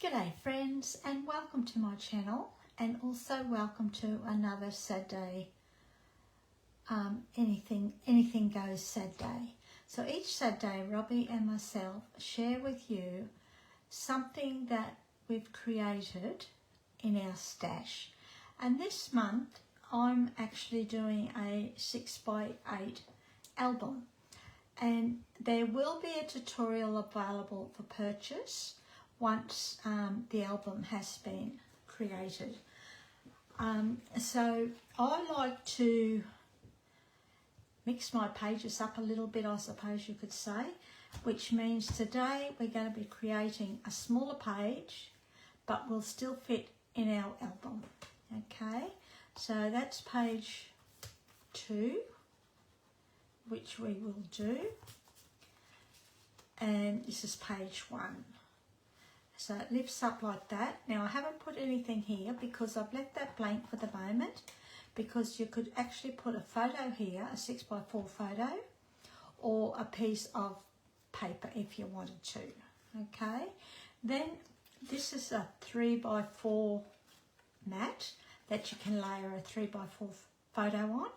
G'day friends, and welcome to my channel, and also welcome to another sad day, anything goes sad day. So each sad day Robbie and myself share with you something that we've created in our stash, and this month I'm actually doing a 6x8 album, and there will be a tutorial available for purchase once the album has been created. So I like to mix my pages up a little bit, I suppose you could say, which means today we're going to be creating a smaller page but will still fit in our album. Okay, so that's page 2, which we will do, and this is page 1. So it lifts up like that. Now I haven't put anything here because I've left that blank for the moment, because you could actually put a photo here, a 6x4 photo, or a piece of paper if you wanted to. Okay, then this is a 3x4 mat that you can layer a 3x4 photo on,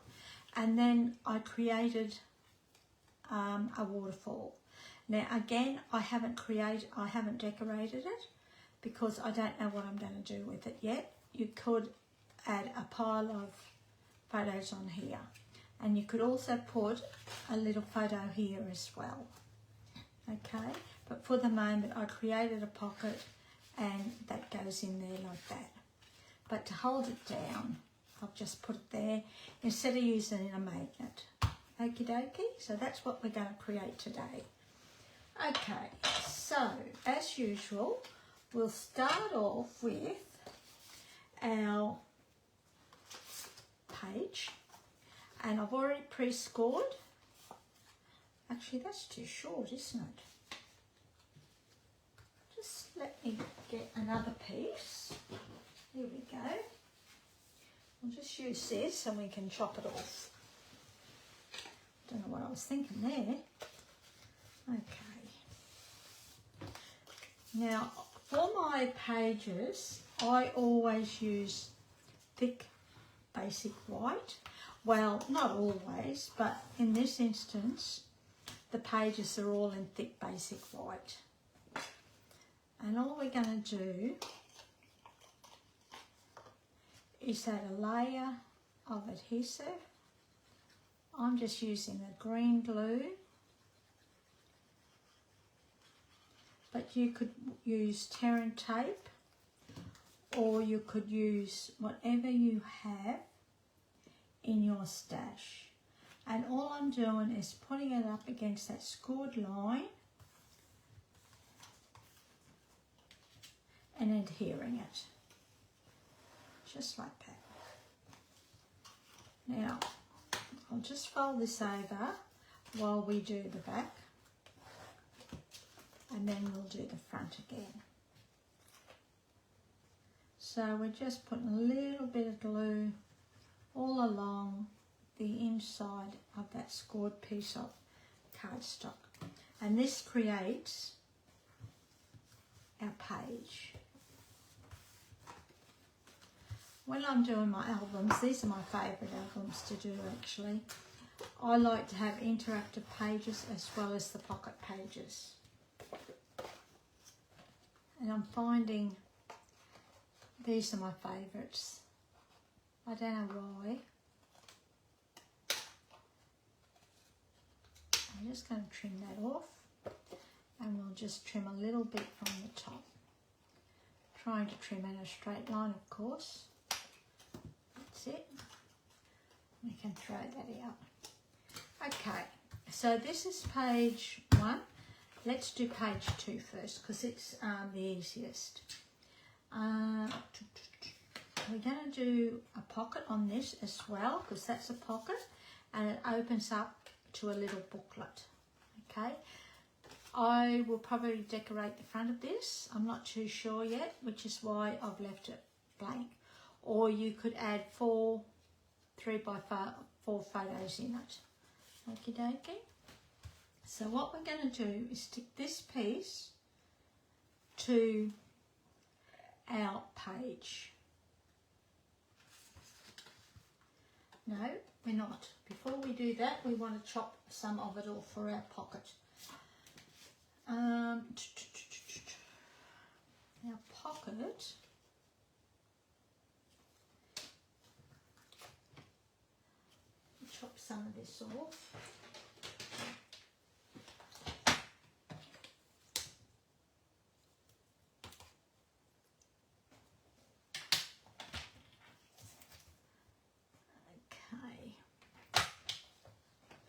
and then I created a waterfall. Now again, I haven't decorated it because I don't know what I'm going to do with it yet. You could add a pile of photos on here, and you could also put a little photo here as well. Okay, but for the moment I created a pocket and that goes in there like that. But to hold it down, I've just put it there instead of using a magnet. Okie dokie, so that's what we're going to create today. Okay, so as usual, we'll start off with our page, and I've already pre-scored. Actually, that's too short, isn't it? Just let me get another piece. Here we go. We'll just use this and we can chop it off. Don't know what I was thinking there. Okay. Now, for my pages, I always use thick basic white. Well, not always, but in this instance, the pages are all in thick basic white. And all we're going to do is add a layer of adhesive. I'm just using a green glue, but you could use tear tape, or you could use whatever you have in your stash. And all I'm doing is putting it up against that scored line and adhering it, just like that. Now, I'll just fold this over while we do the back, and then we'll do the front again. So we're just putting a little bit of glue all along the inside of that scored piece of cardstock, and this creates our page. When I'm doing my albums, these are my favourite albums to do actually. I like to have interactive pages as well as the pocket pages. And I'm finding these are my favourites. I don't know why. I'm just going to trim that off, and we'll just trim a little bit from the top. Trying to trim in a straight line, of course. That's it. We can throw that out. Okay, so this is page 1. Let's do page 2 first, because it's the easiest. We're going to do a pocket on this as well, because that's a pocket and it opens up to a little booklet. Okay, I will probably decorate the front of this. I'm not too sure yet, which is why I've left it blank. Or you could add 4 3x4 photos in it. Okie dokie. So what we're going to do is stick this piece to our page. No, we're not. Before we do that, we want to chop some of it off for our pocket. Our pocket, chop some of this off.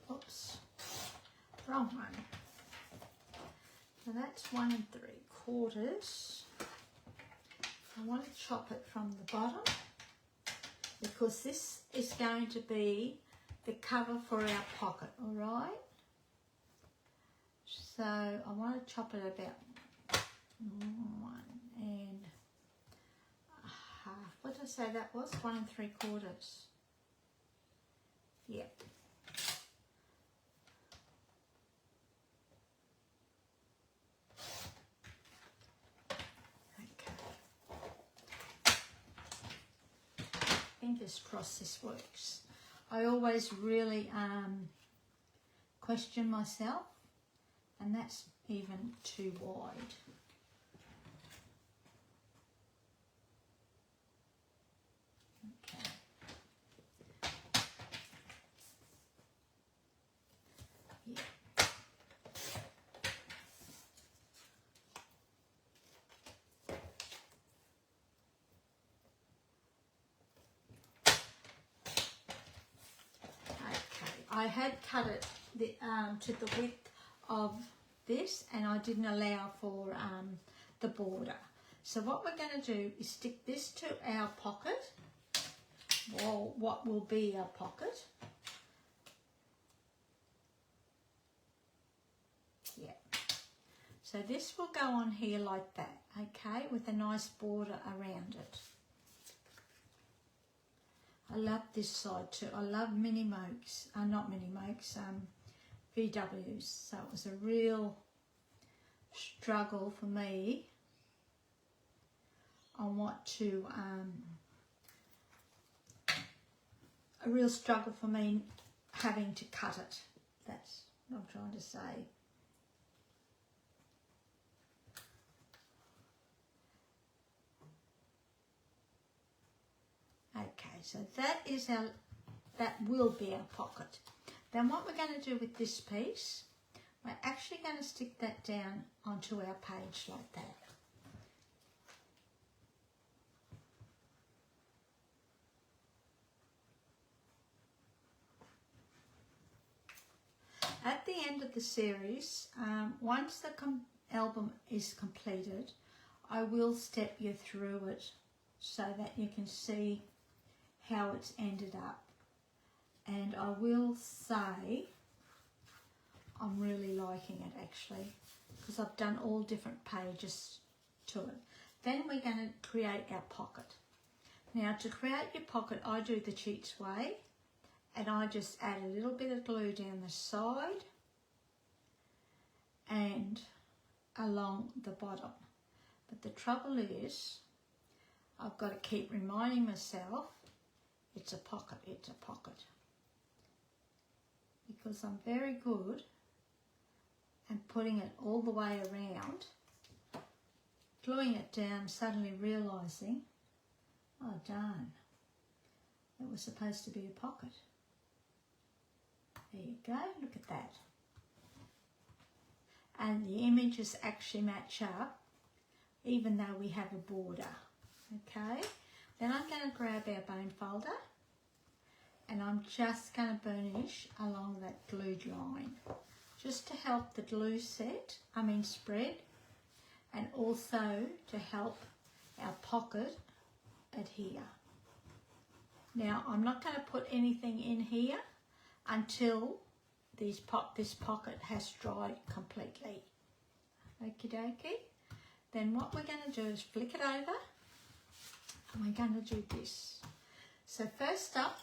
Oops, wrong one. So that's 1 3/4. I want to chop it from the bottom because this is going to be the cover for our pocket, all right? So I want to chop it about 1 1/2. What did I say that was? 1 3/4. Yep. Fingers crossed this works. I always really question myself, and that's even too wide. Okay. Yeah. I had cut it to the width of this, and I didn't allow for the border. So what we're going to do is stick this to our pocket, or what will be our pocket. Yeah. So this will go on here like that, okay, with a nice border around it. I love this side too. I love mini mokes, not mini mokes, VWs. So it was a real struggle for me on what to, a real struggle for me having to cut it. That's what I'm trying to say. Okay, so that will be our pocket. Then what we're going to do with this piece, we're actually going to stick that down onto our page like that. At the end of the series, once the album is completed, I will step you through it so that you can see how it's ended up, and I will say I'm really liking it actually, because I've done all different pages to it. Then we're going to create our pocket. Now to create your pocket, I do the cheats way, and I just add a little bit of glue down the side and along the bottom. But the trouble is, I've got to keep reminding myself it's a pocket, it's a pocket. Because I'm very good at putting it all the way around, gluing it down, suddenly realising, oh darn, it was supposed to be a pocket. There you go, look at that. And the images actually match up, even though we have a border, okay? Then I'm going to grab our bone folder, and I'm just going to burnish along that glued line, just to help the glue spread, and also to help our pocket adhere. Now I'm not going to put anything in here until this pocket has dried completely. Okie dokie. Then what we're going to do is flick it over, and we're going to do this. So first up,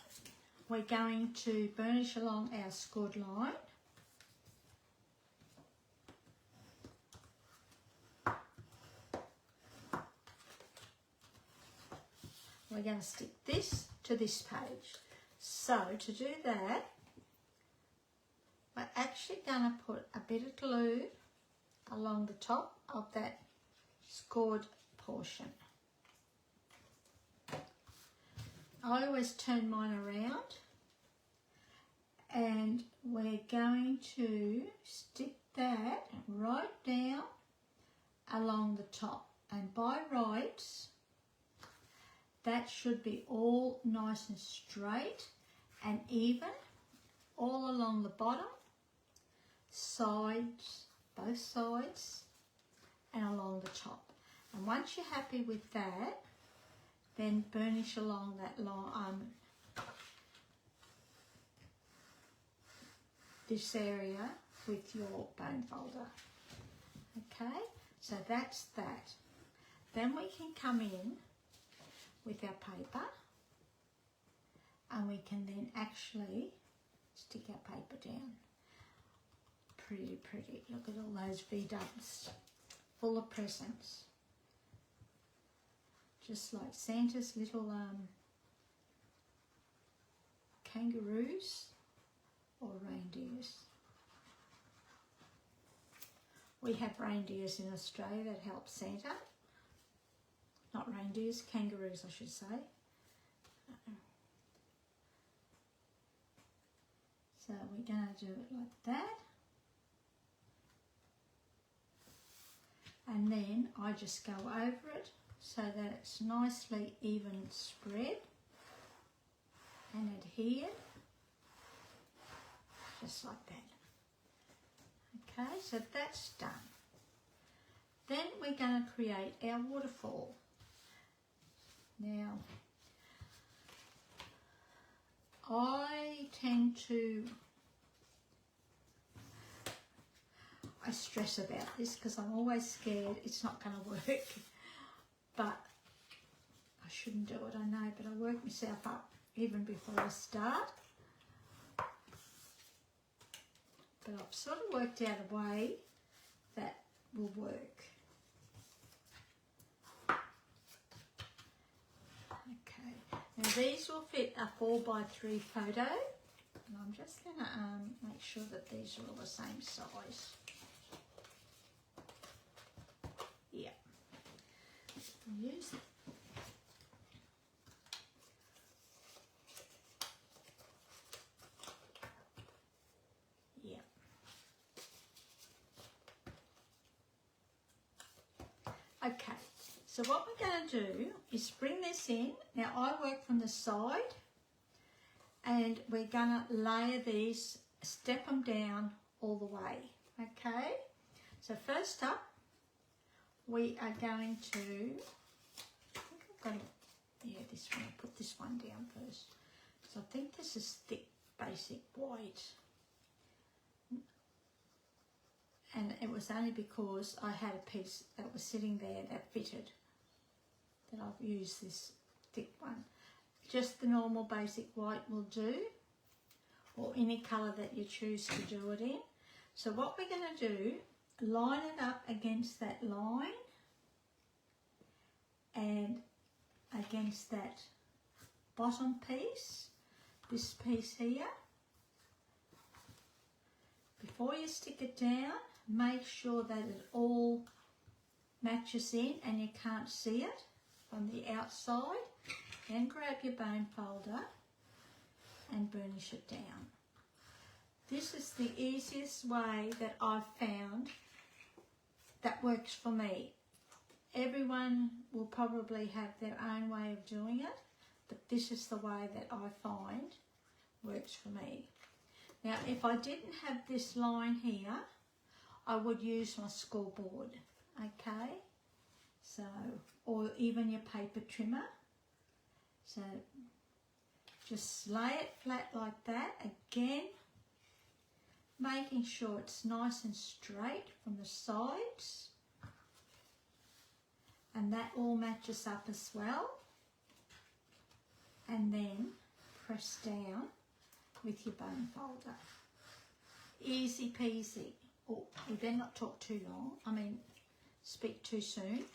we're going to burnish along our scored line. we're going to stick this to this page. So to do that, we're actually going to put a bit of glue along the top of that scored portion. I always turn mine around, and we're going to stick that right down along the top, and by rights that should be all nice and straight and even all along the bottom, sides, both sides, and along the top. And once you're happy with that, then burnish along that line, this area with your bone folder. Okay, so that's that. Then we can come in with our paper, and we can then actually stick our paper down. Pretty, pretty. Look at all those V-dubs full of presents. Just like Santa's little kangaroos or reindeers. We have reindeers in Australia that help Santa. Not reindeers, kangaroos I should say. So we're going to do it like that. And then I just go over it so that it's nicely even spread and adhered, just like that. Okay, so that's done. Then we're going to create our waterfall. Now, I stress about this because I'm always scared it's not going to work, but I shouldn't do it, I know, but I work myself up even before I start. But I've sort of worked out a way that will work. Okay, now these will fit a 4x3 photo, and I'm just going to make sure that these are all the same size. Yeah, use it. Yeah. Okay, so what we're going to do is bring this in. Now I work from the side, and we're going to layer these, step them down all the way. Okay, so first up, we are going to, I think I've got to, yeah, this one, I'll put this one down first. So I think this is thick basic white. And it was only because I had a piece that was sitting there that fitted that I've used this thick one. Just the normal basic white will do, or any colour that you choose to do it in. So what we're going to do, line it up against that line and against that bottom piece, this piece here. Before you stick it down, make sure that it all matches in and you can't see it from the outside. Then grab your bone folder and burnish it down. This is the easiest way that I've found that works for me. Everyone will probably have their own way of doing it, but this is the way that I find works for me. Now, if I didn't have this line here, I would use my scoreboard, okay? So, or even your paper trimmer. So, just lay it flat like that. Again, making sure it's nice and straight from the sides. And that all matches up as well. And then press down with your bone folder. Easy peasy. Oh, we better not talk too long. I mean, speak too soon.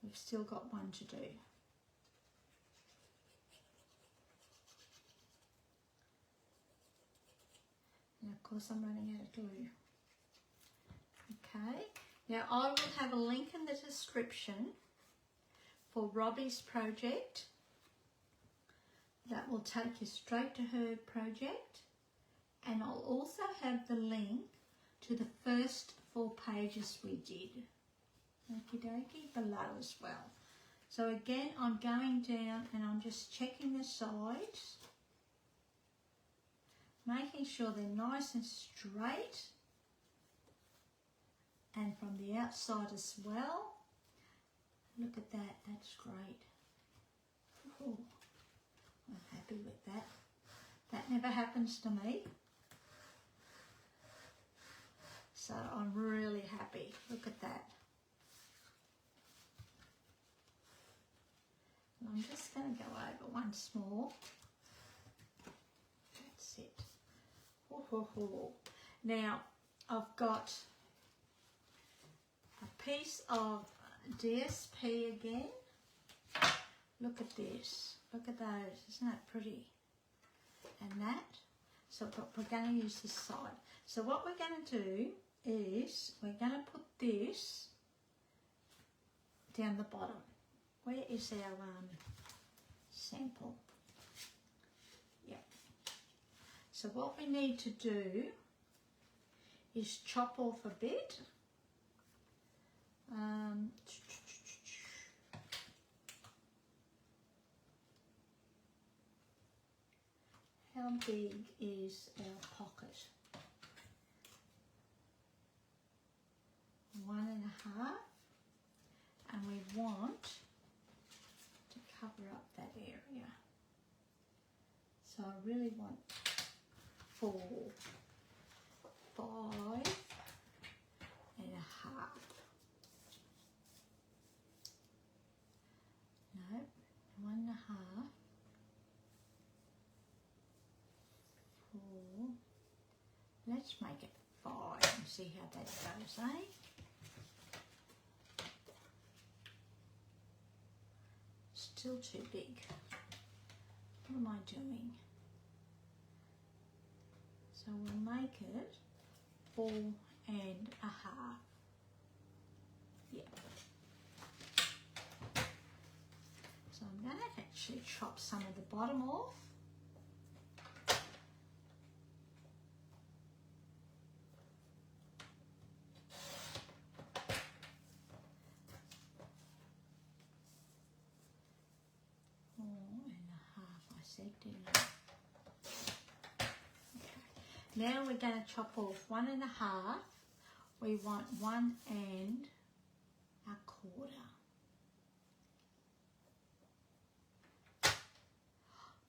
We've still got one to do. And of course I'm running out of glue. Okay, now I will have a link in the description for Robbie's project. That will take you straight to her project. And I'll also have the link to the first 4 pages we did. Okie dokie, below as well. So again, I'm going down and I'm just checking the sides, making sure they're nice and straight, and from the outside as well. Look at that, that's great. Ooh, I'm happy with that. That never happens to me. So I'm really happy. Look at that. I'm just going to go over once more. That's it. Now I've got a piece of DSP again. Look at this. Look at those. Isn't that pretty? And that. So we're going to use this side. So what we're going to do is we're going to put this down the bottom. Where is our sample? Yep. So what we need to do is chop off a bit. How big is our pocket? 1.5, and we want to cover up that area. So I really want 4, 5.5. No, 1.5, 4. Let's make it 5 and see how that goes, eh? Still too big. What am I doing? So we'll make it 4.5. Yeah. So I'm going to actually chop some of the bottom off. Now we're going to chop off 1.5. We want 1 1/4. I'm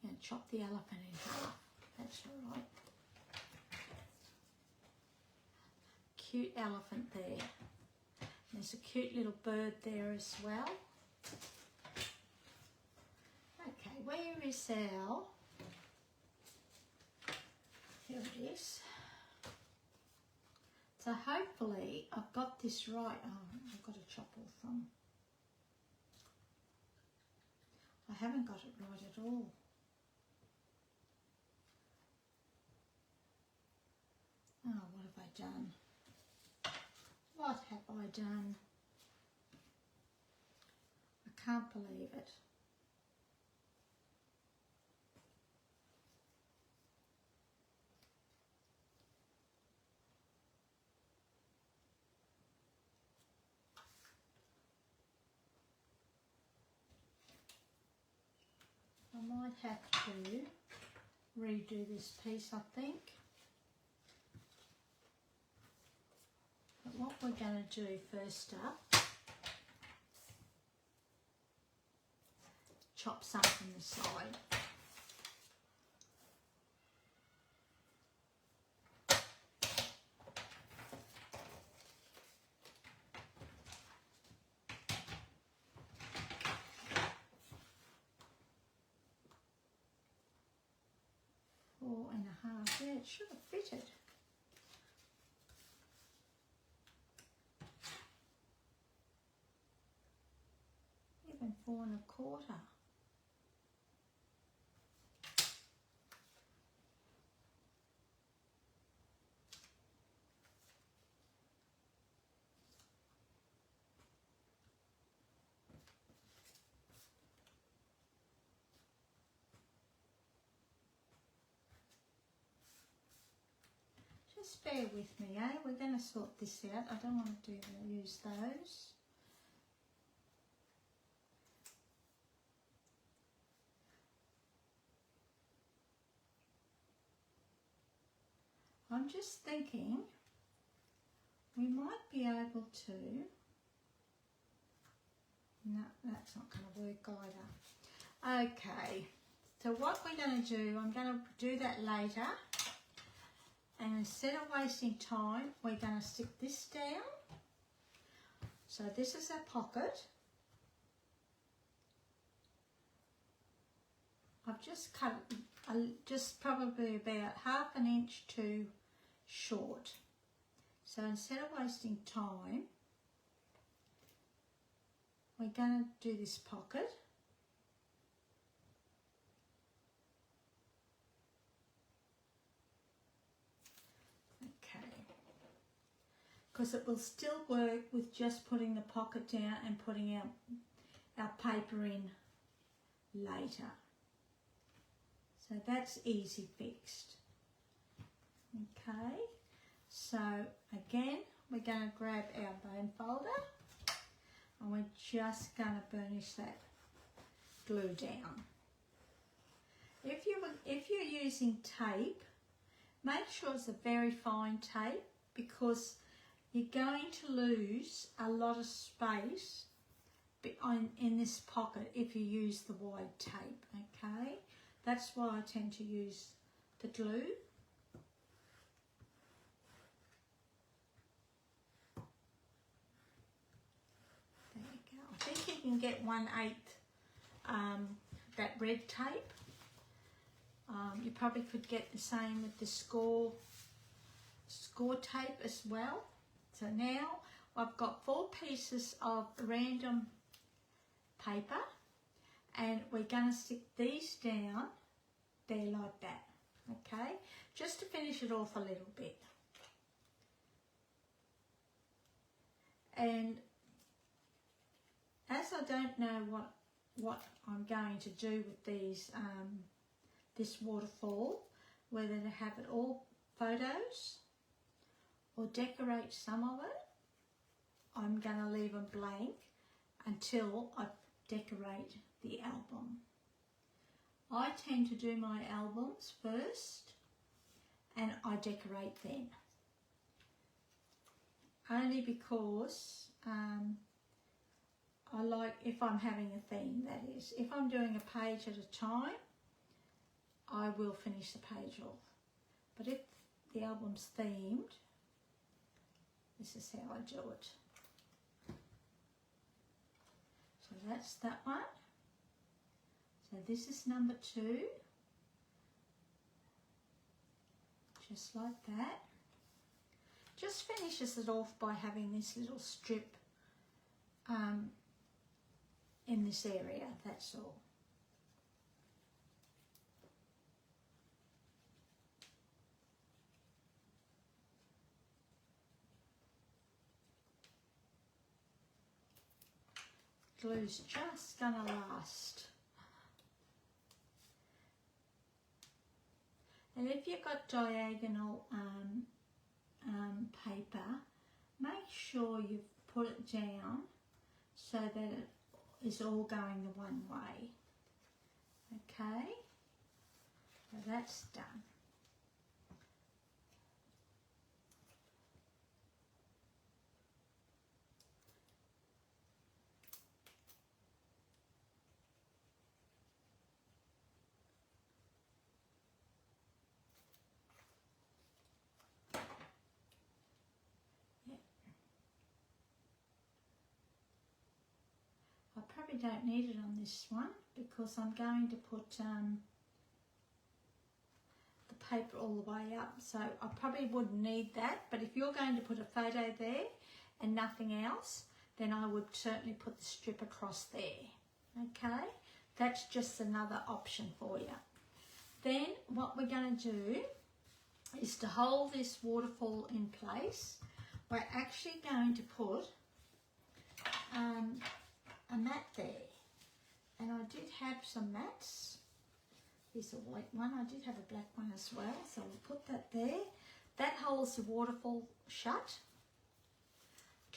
going to chop the elephant in half. That's all right. Cute elephant there. There's a cute little bird there as well. Okay, where is our... Here it is. So hopefully I've got this right. Oh, I've got to chop off from. I haven't got it right at all. Oh, what have I done? What have I done? I can't believe it. I might have to redo this piece, I think. But what we're going to do first up, chop some from the side. Yeah, it should have fitted. Even 4.25. just bear with me, eh? We're going to sort this out. I don't want to use those. I'm just thinking we might be able to... No, that's not going to work either. Okay, so what we're going to do, I'm going to do that later. And instead of wasting time, we're going to stick this down. So this is a pocket. I've just cut just probably about 1/2 inch too short. So instead of wasting time, we're going to do this pocket. Okay. Because it will still work with just putting the pocket down and putting our paper in later. So that's easy fixed. Okay. So again, we're going to grab our bone folder and we're just going to burnish that glue down. If you're using tape, make sure it's a very fine tape because you're going to lose a lot of space in this pocket if you use the wide tape, okay? That's why I tend to use the glue. There you go. I think you can get 1/8 that red tape. You probably could get the same with the score tape as well. So now I've got 4 pieces of random paper and we're going to stick these down there like that, okay? Just to finish it off a little bit. And as I don't know what I'm going to do with these this waterfall, whether to have it all photos or decorate some of it, I'm going to leave them blank until I decorate the album. I tend to do my albums first and I decorate them. Only because I like, if I'm having a theme, that is. If I'm doing a page at a time, I will finish the page off. But if the album's themed, this is how I do it. So that's that one. So this is number 2. Just like that. Just finishes it off by having this little strip in this area, that's all. Glue's just gonna last. And if you've got diagonal paper, make sure you put it down so that it is all going the one way. Okay, so that's done. I probably don't need it on this one because I'm going to put the paper all the way up, so I probably wouldn't need that. But if you're going to put a photo there and nothing else, then I would certainly put the strip across there. Okay, that's just another option for you. Then what we're going to do is to hold this waterfall in place. We're actually going to put a mat there, and I did have some mats. Here's a white one. I did have a black one as well, so we'll put that there. that holds the waterfall shut.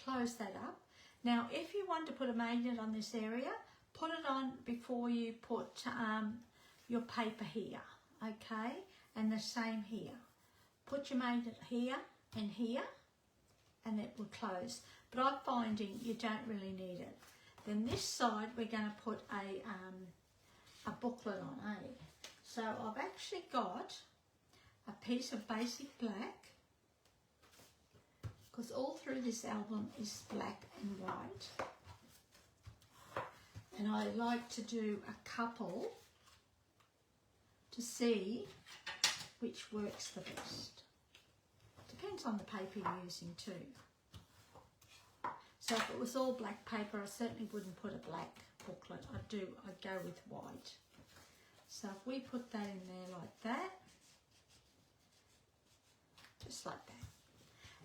Close that up. Now if you want to put a magnet on this area, put it on before you put your paper here, okay? And the same here. Put your magnet here and here, and it will close. But I'm finding you don't really need it. Then this side we're going to put a booklet on, eh? So I've actually got a piece of basic black, because all through this album is black and white. And I like to do a couple to see which works the best. Depends on the paper you're using too. So if it was all black paper, I certainly wouldn't put a black booklet. I'd go with white. So if we put that in there like that, just like that.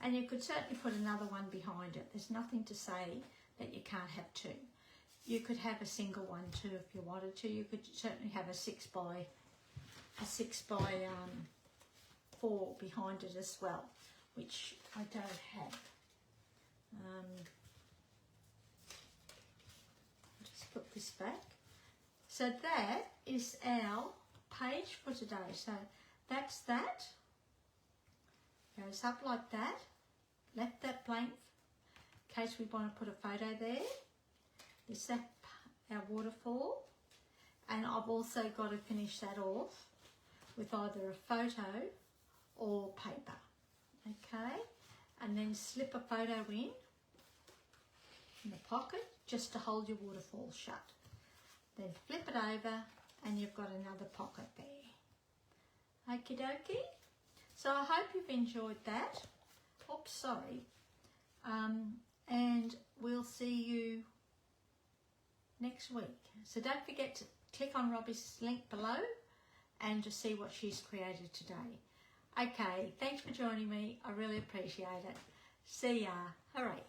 And you could certainly put another one behind it. There's nothing to say that you can't have two. You could have a single one too if you wanted to. You could certainly have a 6 by 4 behind it as well, which I don't have. Just put this back. So that is our page for today. So that's that. Goes up like that. Left that blank in case we want to put a photo there. There's that, our waterfall. And I've also got to finish that off with either a photo or paper. Okay? And then slip a photo in the pocket just to hold your waterfall shut. Then flip it over and you've got another pocket there. Okie dokie. So I hope you've enjoyed that. Oops, sorry. And we'll see you next week. So don't forget to click on Robbie's link below and to see what she's created today. Okay, thanks for joining me. I really appreciate it. See ya. Hooray.